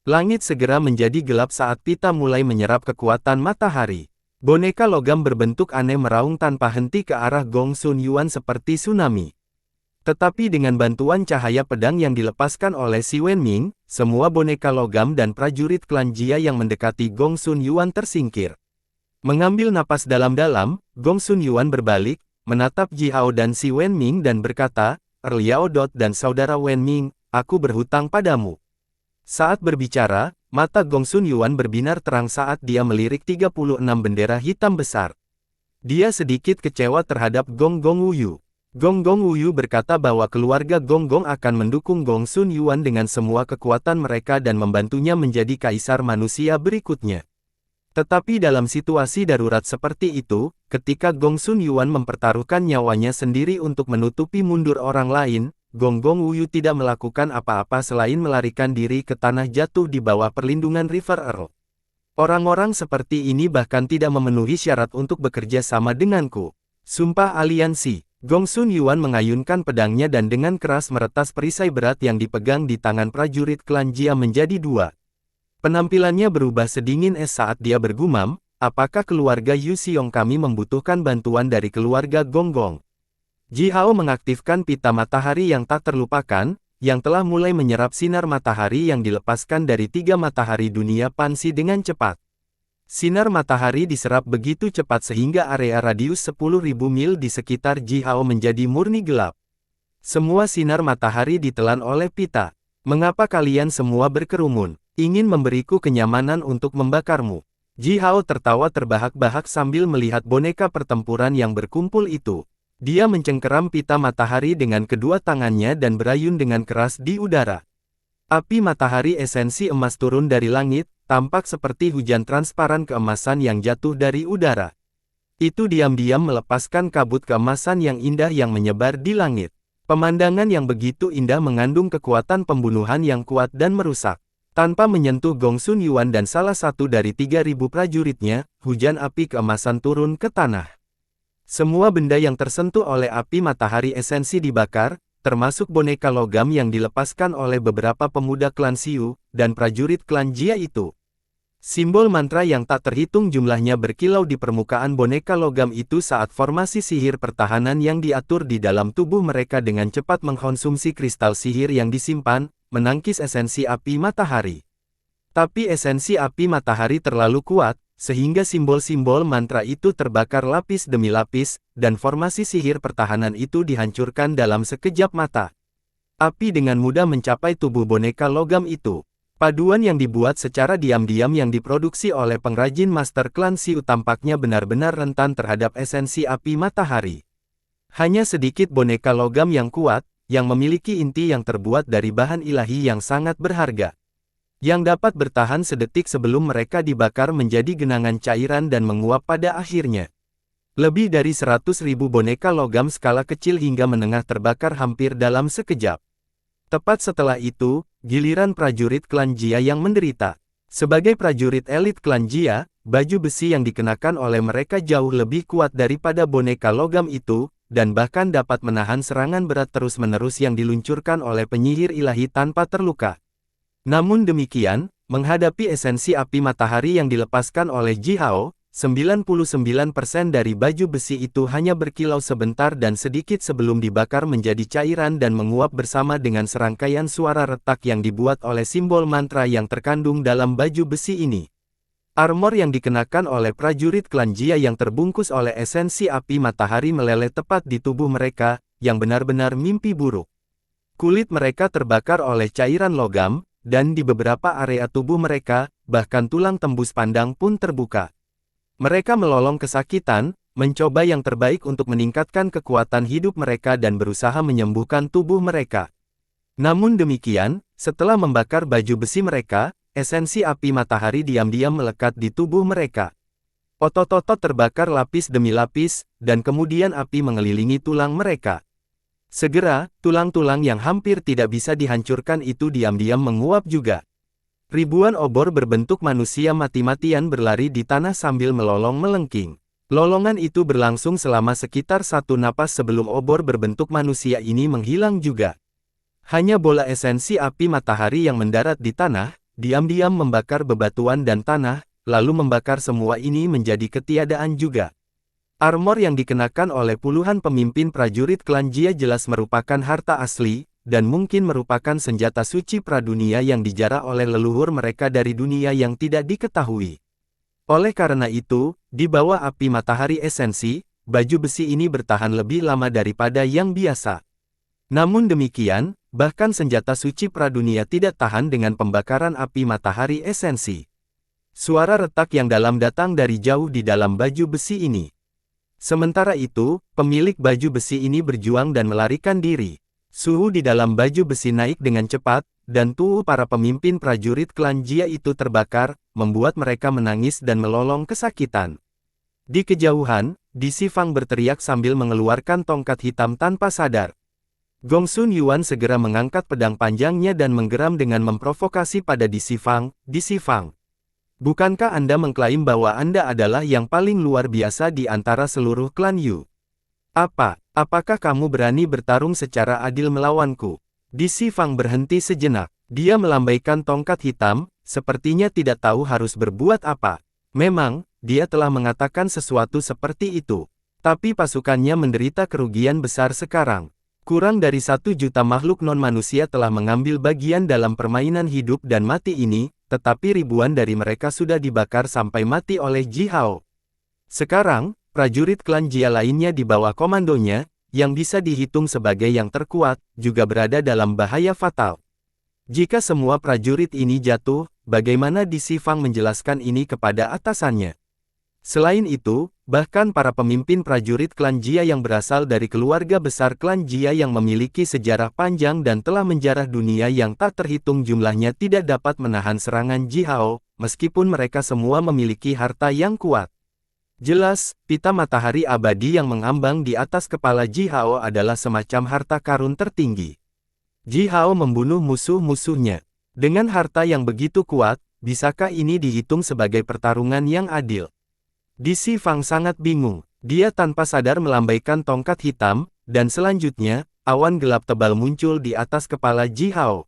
Langit segera menjadi gelap saat pita mulai menyerap kekuatan matahari. Boneka logam berbentuk aneh meraung tanpa henti ke arah Gong Sun Yuan seperti tsunami. Tetapi dengan bantuan cahaya pedang yang dilepaskan oleh Si Wenming, semua boneka logam dan prajurit klan Jia yang mendekati Gong Sun Yuan tersingkir. Mengambil napas dalam-dalam, Gong Sun Yuan berbalik, menatap Ji Hao dan Si Wenming dan berkata, Liao Dot dan saudara Wenming, aku berhutang padamu. Saat berbicara, mata Gong Sun Yuan berbinar terang saat dia melirik 36 bendera hitam besar. Dia sedikit kecewa terhadap Gong Gong Wuyu. Gong Gong Wuyu berkata bahwa keluarga Gong Gong akan mendukung Gong Sun Yuan dengan semua kekuatan mereka dan membantunya menjadi kaisar manusia berikutnya. Tetapi dalam situasi darurat seperti itu, ketika Gong Sun Yuan mempertaruhkan nyawanya sendiri untuk menutupi mundur orang lain, Gong Gong Wuyu tidak melakukan apa-apa selain melarikan diri ke tanah jatuh di bawah perlindungan River Earl. Orang-orang seperti ini bahkan tidak memenuhi syarat untuk bekerja sama denganku. Sumpah aliansi. Gong Sun Yuan mengayunkan pedangnya dan dengan keras meretas perisai berat yang dipegang di tangan prajurit klan Jia menjadi 2. Penampilannya berubah sedingin es saat dia bergumam, apakah keluarga Yu Xiong kami membutuhkan bantuan dari keluarga Gong Gong? Ji Hao mengaktifkan pita matahari yang tak terlupakan, yang telah mulai menyerap sinar matahari yang dilepaskan dari 3 matahari dunia Pansi dengan cepat. Sinar matahari diserap begitu cepat sehingga area radius 10.000 mil di sekitar Ji Hao menjadi murni gelap. Semua sinar matahari ditelan oleh pita. Mengapa kalian semua berkerumun? Ingin memberiku kenyamanan untuk membakarmu. Ji Hao tertawa terbahak-bahak sambil melihat boneka pertempuran yang berkumpul itu. Dia mencengkeram pita matahari dengan kedua tangannya dan berayun dengan keras di udara. Api matahari esensi emas turun dari langit, tampak seperti hujan transparan keemasan yang jatuh dari udara. Itu diam-diam melepaskan kabut keemasan yang indah yang menyebar di langit. Pemandangan yang begitu indah mengandung kekuatan pembunuhan yang kuat dan merusak. Tanpa menyentuh Gongsun Yuan dan salah satu dari 3.000 prajuritnya, hujan api keemasan turun ke tanah. Semua benda yang tersentuh oleh api matahari esensi dibakar, termasuk boneka logam yang dilepaskan oleh beberapa pemuda klan Xiu, dan prajurit klan Jia itu. Simbol mantra yang tak terhitung jumlahnya berkilau di permukaan boneka logam itu saat formasi sihir pertahanan yang diatur di dalam tubuh mereka dengan cepat mengkonsumsi kristal sihir yang disimpan, menangkis esensi api matahari. Tapi esensi api matahari terlalu kuat, sehingga simbol-simbol mantra itu terbakar lapis demi lapis, dan formasi sihir pertahanan itu dihancurkan dalam sekejap mata. Api dengan mudah mencapai tubuh boneka logam itu. Paduan yang dibuat secara diam-diam yang diproduksi oleh pengrajin Master Klan Xiu tampaknya benar-benar rentan terhadap esensi api matahari. Hanya sedikit boneka logam yang kuat, yang memiliki inti yang terbuat dari bahan ilahi yang sangat berharga, yang dapat bertahan sedetik sebelum mereka dibakar menjadi genangan cairan dan menguap pada akhirnya. Lebih dari 100.000 boneka logam skala kecil hingga menengah terbakar hampir dalam sekejap. Tepat setelah itu, giliran prajurit klan Jia yang menderita. Sebagai prajurit elit klan Jia, baju besi yang dikenakan oleh mereka jauh lebih kuat daripada boneka logam itu, dan bahkan dapat menahan serangan berat terus-menerus yang diluncurkan oleh penyihir ilahi tanpa terluka. Namun demikian, menghadapi esensi api matahari yang dilepaskan oleh Ji Hao, 99% dari baju besi itu hanya berkilau sebentar dan sedikit sebelum dibakar menjadi cairan dan menguap bersama dengan serangkaian suara retak yang dibuat oleh simbol mantra yang terkandung dalam baju besi ini. Armor yang dikenakan oleh prajurit klan Jia yang terbungkus oleh esensi api matahari meleleh tepat di tubuh mereka, yang benar-benar mimpi buruk. Kulit mereka terbakar oleh cairan logam, dan di beberapa area tubuh mereka, bahkan tulang tembus pandang pun terbuka. Mereka melolong kesakitan, mencoba yang terbaik untuk meningkatkan kekuatan hidup mereka dan berusaha menyembuhkan tubuh mereka. Namun demikian, setelah membakar baju besi mereka, esensi api matahari diam-diam melekat di tubuh mereka. Otot-otot terbakar lapis demi lapis, dan kemudian api mengelilingi tulang mereka. Segera, tulang-tulang yang hampir tidak bisa dihancurkan itu diam-diam menguap juga. Ribuan obor berbentuk manusia mati-matian berlari di tanah sambil melolong melengking. Lolongan itu berlangsung selama sekitar 1 napas sebelum obor berbentuk manusia ini menghilang juga. Hanya bola esensi api matahari yang mendarat di tanah, diam-diam membakar bebatuan dan tanah, lalu membakar semua ini menjadi ketiadaan juga. Armor yang dikenakan oleh puluhan pemimpin prajurit klan Jia jelas merupakan harta asli, dan mungkin merupakan senjata suci pradunia yang dijarah oleh leluhur mereka dari dunia yang tidak diketahui. Oleh karena itu, di bawah api matahari esensi, baju besi ini bertahan lebih lama daripada yang biasa. Namun demikian, bahkan senjata suci pradunia tidak tahan dengan pembakaran api matahari esensi. Suara retak yang dalam datang dari jauh di dalam baju besi ini. Sementara itu, pemilik baju besi ini berjuang dan melarikan diri. Suhu di dalam baju besi naik dengan cepat, dan tubuh para pemimpin prajurit klan Jia itu terbakar, membuat mereka menangis dan melolong kesakitan. Di kejauhan, Di Sifang berteriak sambil mengeluarkan tongkat hitam tanpa sadar. Gongsun Yuan segera mengangkat pedang panjangnya dan menggeram dengan memprovokasi pada Di Sifang. Di Sifang, bukankah Anda mengklaim bahwa Anda adalah yang paling luar biasa di antara seluruh klan Yu? Apakah kamu berani bertarung secara adil melawanku? Di Sifang berhenti sejenak. Dia melambaikan tongkat hitam, sepertinya tidak tahu harus berbuat apa. Memang, dia telah mengatakan sesuatu seperti itu. Tapi pasukannya menderita kerugian besar sekarang. Kurang dari 1 juta makhluk non-manusia telah mengambil bagian dalam permainan hidup dan mati ini, tetapi ribuan dari mereka sudah dibakar sampai mati oleh Ji Hao. Sekarang, prajurit klan Jia lainnya di bawah komandonya, yang bisa dihitung sebagai yang terkuat, juga berada dalam bahaya fatal. Jika semua prajurit ini jatuh, bagaimana Di Sifang menjelaskan ini kepada atasannya? Selain itu, bahkan para pemimpin prajurit klan Jia yang berasal dari keluarga besar klan Jia yang memiliki sejarah panjang dan telah menjarah dunia yang tak terhitung jumlahnya tidak dapat menahan serangan Ji Hao, meskipun mereka semua memiliki harta yang kuat. Jelas, pita matahari abadi yang mengambang di atas kepala Ji Hao adalah semacam harta karun tertinggi. Ji Hao membunuh musuh-musuhnya. Dengan harta yang begitu kuat, bisakah ini dihitung sebagai pertarungan yang adil? Di Sifang sangat bingung. Dia tanpa sadar melambaikan tongkat hitam, dan selanjutnya, awan gelap tebal muncul di atas kepala Ji Hao.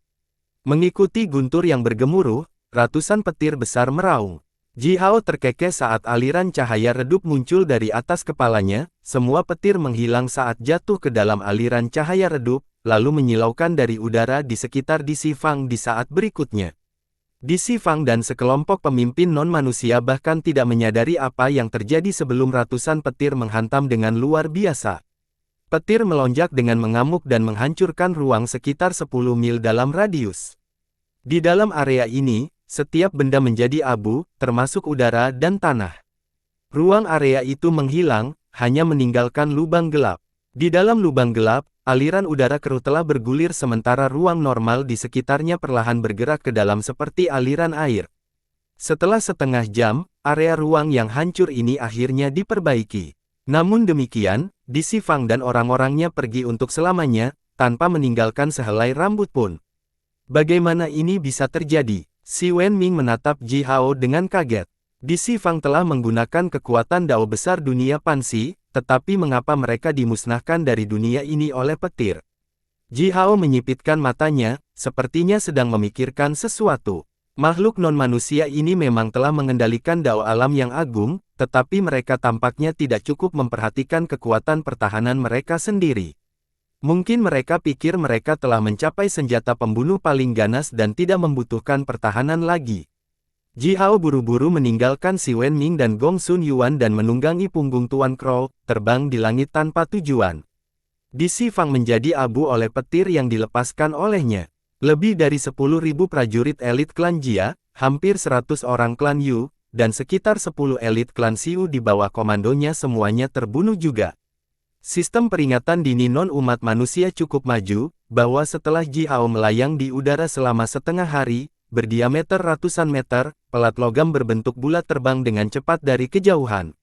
Mengikuti guntur yang bergemuruh, ratusan petir besar meraung. Ji Hao terkekeh saat aliran cahaya redup muncul dari atas kepalanya, semua petir menghilang saat jatuh ke dalam aliran cahaya redup, lalu menyilaukan dari udara di sekitar Di Sifang di saat berikutnya. Di Sifang dan sekelompok pemimpin non-manusia bahkan tidak menyadari apa yang terjadi sebelum ratusan petir menghantam dengan luar biasa. Petir melonjak dengan mengamuk dan menghancurkan ruang sekitar 10 mil dalam radius. Di dalam area ini, setiap benda menjadi abu, termasuk udara dan tanah. Ruang area itu menghilang, hanya meninggalkan lubang gelap. Di dalam lubang gelap, aliran udara keruh telah bergulir sementara ruang normal di sekitarnya perlahan bergerak ke dalam seperti aliran air. Setelah setengah jam, area ruang yang hancur ini akhirnya diperbaiki. Namun demikian, Di Sifang dan orang-orangnya pergi untuk selamanya, tanpa meninggalkan sehelai rambut pun. Bagaimana ini bisa terjadi? Si Wenming menatap Ji Hao dengan kaget. Di Sifang telah menggunakan kekuatan dao besar dunia Pansi, tetapi mengapa mereka dimusnahkan dari dunia ini oleh petir? Ji Hao menyipitkan matanya, sepertinya sedang memikirkan sesuatu. Makhluk non-manusia ini memang telah mengendalikan dao alam yang agung, tetapi mereka tampaknya tidak cukup memperhatikan kekuatan pertahanan mereka sendiri. Mungkin mereka pikir mereka telah mencapai senjata pembunuh paling ganas dan tidak membutuhkan pertahanan lagi. Ji Hao buru-buru meninggalkan Si Wenming dan Gong Sun Yuan dan menunggangi punggung Tuan Crow, terbang di langit tanpa tujuan. Di Sifang menjadi abu oleh petir yang dilepaskan olehnya. Lebih dari 10.000 prajurit elit klan Jia, hampir 100 orang klan Yu, dan sekitar 10 elit klan Xiu di bawah komandonya semuanya terbunuh juga. Sistem peringatan dini non-umat manusia cukup maju, bahwa setelah Ji Hao melayang di udara selama setengah hari, berdiameter ratusan meter, pelat logam berbentuk bulat terbang dengan cepat dari kejauhan.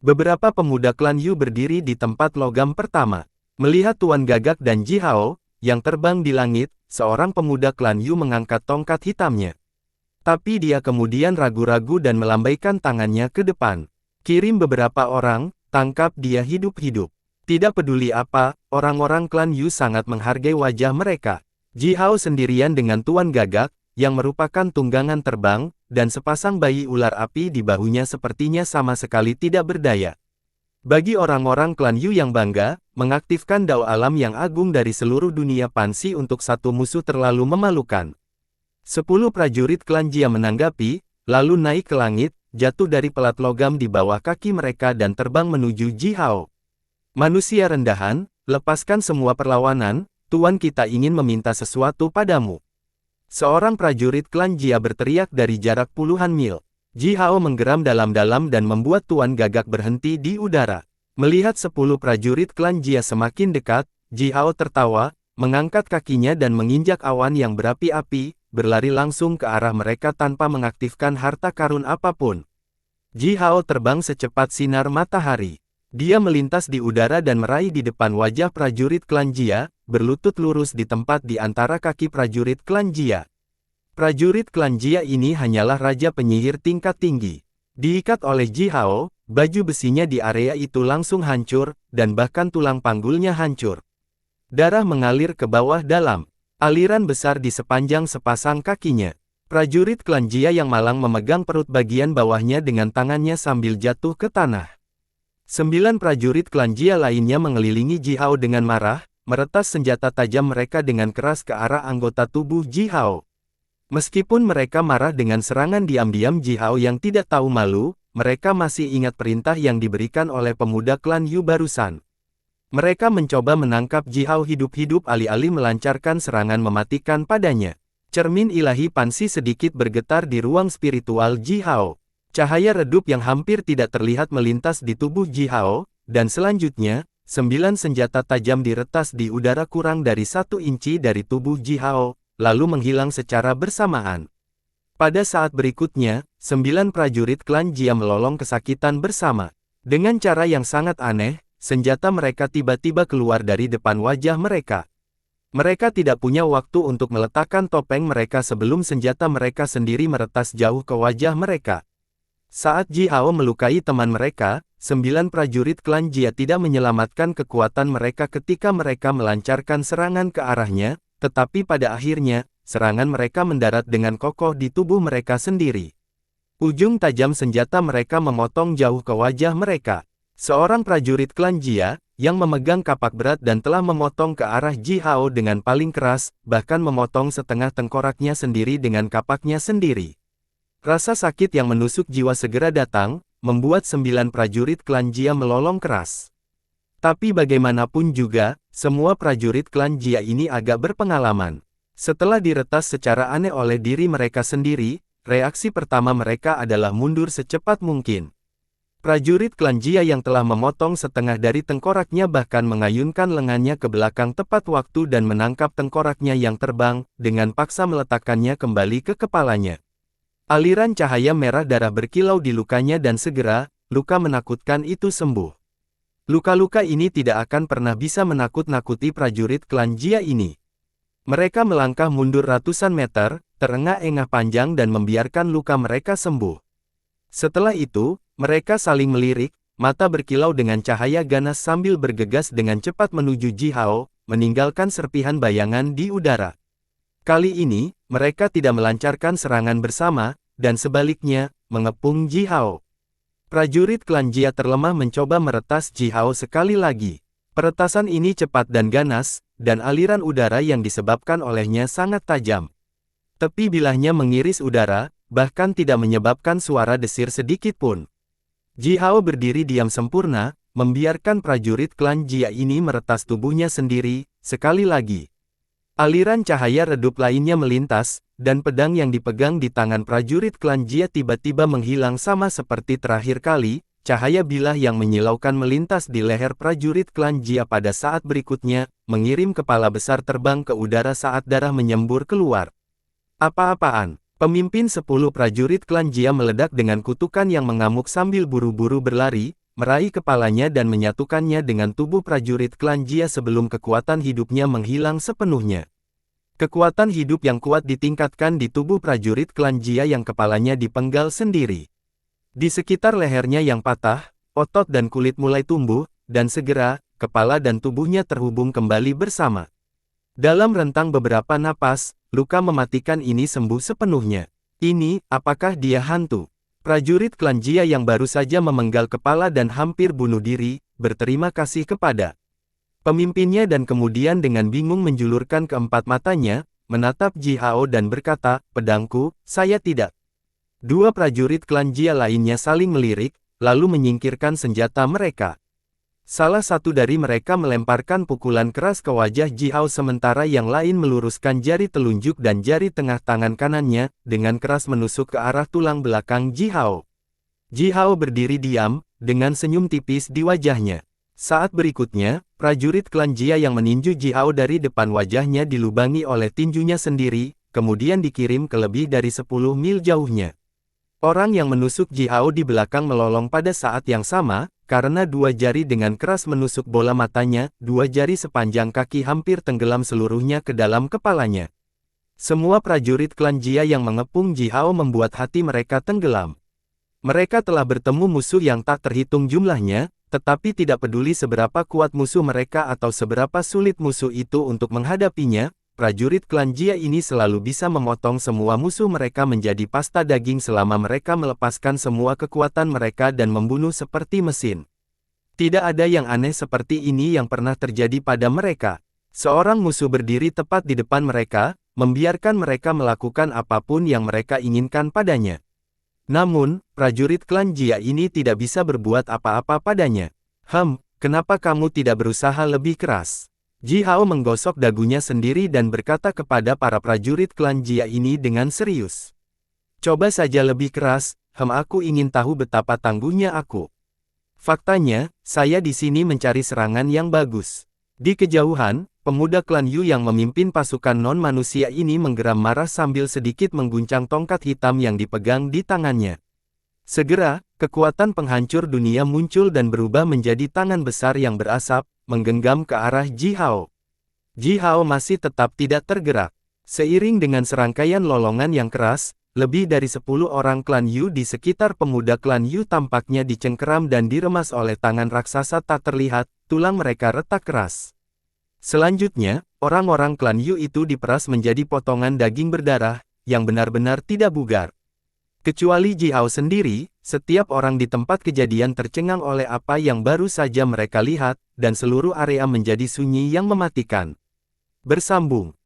Beberapa pemuda klan Yu berdiri di tempat logam pertama. Melihat Tuan Gagak dan Ji Hao, yang terbang di langit, seorang pemuda klan Yu mengangkat tongkat hitamnya. Tapi dia kemudian ragu-ragu dan melambaikan tangannya ke depan. Kirim beberapa orang, tangkap dia hidup-hidup. Tidak peduli apa, orang-orang klan Yu sangat menghargai wajah mereka. Ji Hao sendirian dengan Tuan Gagak, yang merupakan tunggangan terbang, dan sepasang bayi ular api di bahunya sepertinya sama sekali tidak berdaya. Bagi orang-orang klan Yu yang bangga, mengaktifkan dao alam yang agung dari seluruh dunia Pansi untuk satu musuh terlalu memalukan. 10 prajurit klan Jia menanggapi, lalu naik ke langit, jatuh dari pelat logam di bawah kaki mereka dan terbang menuju Ji Hao. Manusia rendahan, lepaskan semua perlawanan, Tuan kita ingin meminta sesuatu padamu. Seorang prajurit klan Jia berteriak dari jarak puluhan mil. Ji Hao menggeram dalam-dalam dan membuat Tuan Gagak berhenti di udara. Melihat 10 prajurit klan Jia semakin dekat, Ji Hao tertawa, mengangkat kakinya dan menginjak awan yang berapi-api, berlari langsung ke arah mereka tanpa mengaktifkan harta karun apapun. Ji Hao terbang secepat sinar matahari. Dia melintas di udara dan meraih di depan wajah prajurit klan Jia, berlutut lurus di tempat di antara kaki prajurit klan Jia. Prajurit klan Jia ini hanyalah raja penyihir tingkat tinggi. Diikat oleh Ji Hao, baju besinya di area itu langsung hancur, dan bahkan tulang panggulnya hancur. Darah mengalir ke bawah dalam aliran besar di sepanjang sepasang kakinya. Prajurit klan Jia yang malang memegang perut bagian bawahnya dengan tangannya sambil jatuh ke tanah. 9 prajurit klan Jia lainnya mengelilingi Ji Hao dengan marah, meretas senjata tajam mereka dengan keras ke arah anggota tubuh Ji Hao. Meskipun mereka marah dengan serangan diam-diam Ji Hao yang tidak tahu malu, mereka masih ingat perintah yang diberikan oleh pemuda klan Yu barusan. Mereka mencoba menangkap Ji Hao hidup-hidup alih-alih melancarkan serangan mematikan padanya. Cermin ilahi Pansi sedikit bergetar di ruang spiritual Ji Hao. Cahaya redup yang hampir tidak terlihat melintas di tubuh Ji Hao, dan selanjutnya, 9 senjata tajam diretas di udara kurang dari 1 inci dari tubuh Ji Hao, lalu menghilang secara bersamaan. Pada saat berikutnya, 9 prajurit klan Jia melolong kesakitan bersama. Dengan cara yang sangat aneh, senjata mereka tiba-tiba keluar dari depan wajah mereka. Mereka tidak punya waktu untuk meletakkan topeng mereka sebelum senjata mereka sendiri meretas jauh ke wajah mereka. Saat Ji Hao melukai teman mereka, 9 prajurit klan Jia tidak menyelamatkan kekuatan mereka ketika mereka melancarkan serangan ke arahnya, tetapi pada akhirnya, serangan mereka mendarat dengan kokoh di tubuh mereka sendiri. Ujung tajam senjata mereka memotong jauh ke wajah mereka. Seorang prajurit klan Jia, yang memegang kapak berat dan telah memotong ke arah Ji Hao dengan paling keras, bahkan memotong setengah tengkoraknya sendiri dengan kapaknya sendiri. Rasa sakit yang menusuk jiwa segera datang, membuat 9 prajurit klan Jia melolong keras. Tapi bagaimanapun juga, semua prajurit klan Jia ini agak berpengalaman. Setelah diretas secara aneh oleh diri mereka sendiri, reaksi pertama mereka adalah mundur secepat mungkin. Prajurit klan Jia yang telah memotong setengah dari tengkoraknya bahkan mengayunkan lengannya ke belakang tepat waktu dan menangkap tengkoraknya yang terbang, dengan paksa meletakkannya kembali ke kepalanya. Aliran cahaya merah darah berkilau di lukanya dan segera, luka menakutkan itu sembuh. Luka-luka ini tidak akan pernah bisa menakut-nakuti prajurit klan Jia ini. Mereka melangkah mundur ratusan meter, terengah-engah panjang dan membiarkan luka mereka sembuh. Setelah itu, mereka saling melirik, mata berkilau dengan cahaya ganas sambil bergegas dengan cepat menuju Ji Hao, meninggalkan serpihan bayangan di udara. Kali ini, mereka tidak melancarkan serangan bersama, dan sebaliknya, mengepung Ji Hao. Prajurit klan Jia terlemah mencoba meretas Ji Hao sekali lagi. Peretasan ini cepat dan ganas, dan aliran udara yang disebabkan olehnya sangat tajam. Tepi bilahnya mengiris udara, bahkan tidak menyebabkan suara desir sedikit pun. Ji Hao berdiri diam sempurna, membiarkan prajurit klan Jia ini meretas tubuhnya sendiri, sekali lagi. Aliran cahaya redup lainnya melintas, dan pedang yang dipegang di tangan prajurit klan Jia tiba-tiba menghilang sama seperti terakhir kali, cahaya bilah yang menyilaukan melintas di leher prajurit klan Jia pada saat berikutnya, mengirim kepala besar terbang ke udara saat darah menyembur keluar. Apa-apaan? Pemimpin 10 prajurit klan Jia meledak dengan kutukan yang mengamuk sambil buru-buru berlari, meraih kepalanya dan menyatukannya dengan tubuh prajurit klan Jia sebelum kekuatan hidupnya menghilang sepenuhnya. Kekuatan hidup yang kuat ditingkatkan di tubuh prajurit klan Jia yang kepalanya dipenggal sendiri. Di sekitar lehernya yang patah, otot dan kulit mulai tumbuh, dan segera, kepala dan tubuhnya terhubung kembali bersama. Dalam rentang beberapa napas, luka mematikan ini sembuh sepenuhnya. Ini, apakah dia hantu? Prajurit klan Jia yang baru saja memenggal kepala dan hampir bunuh diri, berterima kasih kepada pemimpinnya dan kemudian dengan bingung menjulurkan keempat matanya, menatap Ji Hao dan berkata, pedangku, saya tidak. 2 prajurit klan Jia lainnya saling melirik, lalu menyingkirkan senjata mereka. Salah satu dari mereka melemparkan pukulan keras ke wajah Ji Hao sementara yang lain meluruskan jari telunjuk dan jari tengah tangan kanannya, dengan keras menusuk ke arah tulang belakang Ji Hao. Ji Hao berdiri diam, dengan senyum tipis di wajahnya. Saat berikutnya, prajurit klan Jia yang meninju Ji Hao dari depan wajahnya dilubangi oleh tinjunya sendiri, kemudian dikirim ke lebih dari 10 mil jauhnya. Orang yang menusuk Ji Hao di belakang melolong pada saat yang sama, karena 2 jari dengan keras menusuk bola matanya, 2 jari sepanjang kaki hampir tenggelam seluruhnya ke dalam kepalanya. Semua prajurit klan Jia yang mengepung Ji Hao membuat hati mereka tenggelam. Mereka telah bertemu musuh yang tak terhitung jumlahnya, tetapi tidak peduli seberapa kuat musuh mereka atau seberapa sulit musuh itu untuk menghadapinya, prajurit klan Jia ini selalu bisa memotong semua musuh mereka menjadi pasta daging selama mereka melepaskan semua kekuatan mereka dan membunuh seperti mesin. Tidak ada yang aneh seperti ini yang pernah terjadi pada mereka. Seorang musuh berdiri tepat di depan mereka, membiarkan mereka melakukan apapun yang mereka inginkan padanya. Namun, prajurit klan Jia ini tidak bisa berbuat apa-apa padanya. Kenapa kamu tidak berusaha lebih keras? Ji Hao menggosok dagunya sendiri dan berkata kepada para prajurit klan Jia ini dengan serius. Coba saja lebih keras, aku ingin tahu betapa tangguhnya aku. Faktanya, saya di sini mencari serangan yang bagus. Di kejauhan, pemuda klan Yu yang memimpin pasukan non-manusia ini menggeram marah sambil sedikit mengguncang tongkat hitam yang dipegang di tangannya. Segera, kekuatan penghancur dunia muncul dan berubah menjadi tangan besar yang berasap, menggenggam ke arah Ji Hao. Ji Hao masih tetap tidak tergerak. Seiring dengan serangkaian lolongan yang keras, lebih dari 10 orang klan Yu di sekitar pemuda klan Yu tampaknya dicengkeram dan diremas oleh tangan raksasa tak terlihat, tulang mereka retak keras. Selanjutnya, orang-orang klan Yu itu diperas menjadi potongan daging berdarah, yang benar-benar tidak bugar. Kecuali Ji Hao sendiri, setiap orang di tempat kejadian tercengang oleh apa yang baru saja mereka lihat, dan seluruh area menjadi sunyi yang mematikan. Bersambung.